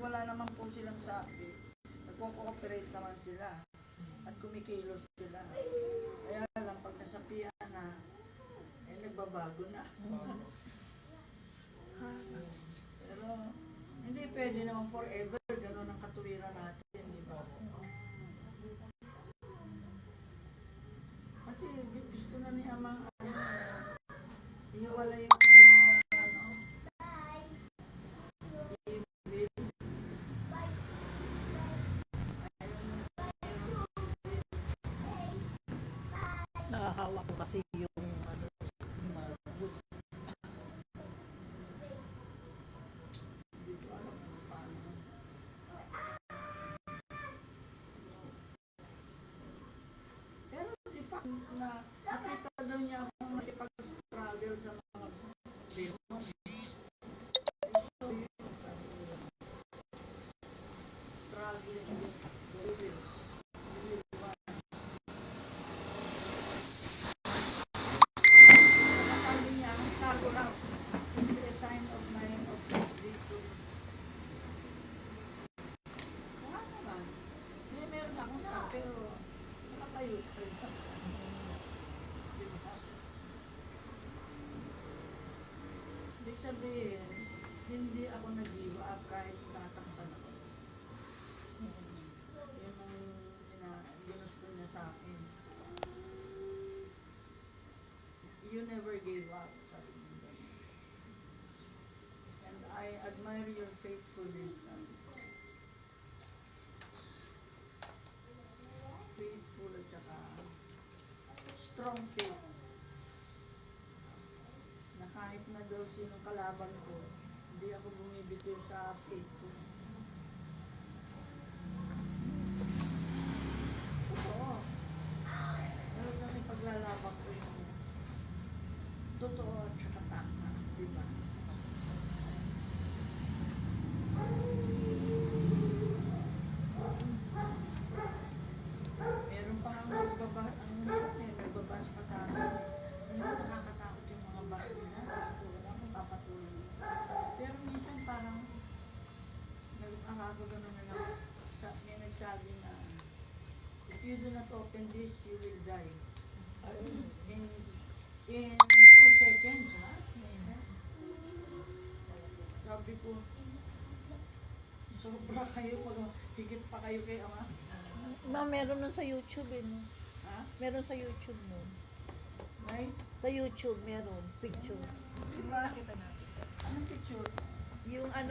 wala naman po silang sabi, nagko-cooperate naman sila at kumikilos sila. Kaya lang pag nasapian na, eh nagbabago na. Pero hindi pwede naman forever, gano'n ang katuwiran natin, di ba? Kasi gusto na ni Amang ihiwalay yung Nakahawak ko kasi yung ano, yung mga good. Hindi ko alam kung paano. Pero di fact na nakita daw niya akong nakipag-struggle sa mga demon. So yun, struggling with devils. Sabi niya, ang tago raw. It's a sign of my this. Wala naman. Meron ako na, pero nakatayo pa rin. Diba? Ibig sabihin, hindi ako nag-give up kahit tataktan ako. Yun ang ginusto niya sa akin. You never gave up, sabi niya. And I admire your faithfulness, sabi ko. Faithful at saka strong faith. Na kahit na daw sinong kalaban ko, hindi ako bumibitiw sa faith ko. Totoo. Talagang ipaglalaban ko yung totoo at saka tama, di ba? Meron pa ang nagbabas pa sa akin. Hindi nakakatakot yung mga bas nila. Wala akong papatuloy. Pero minsan parang nakakago gano'n na lang. May nagsabi na, if you do not open this, you will die. In 2 seconds, ha? Sabi ko, sobra kayo, higit pa kayo kay Ama. Ma, meron nun sa YouTube eh, no? Ha? Meron sa YouTube nun. May? Sa YouTube meron, picture. Diba? Nakita natin. Anong picture? Yung ano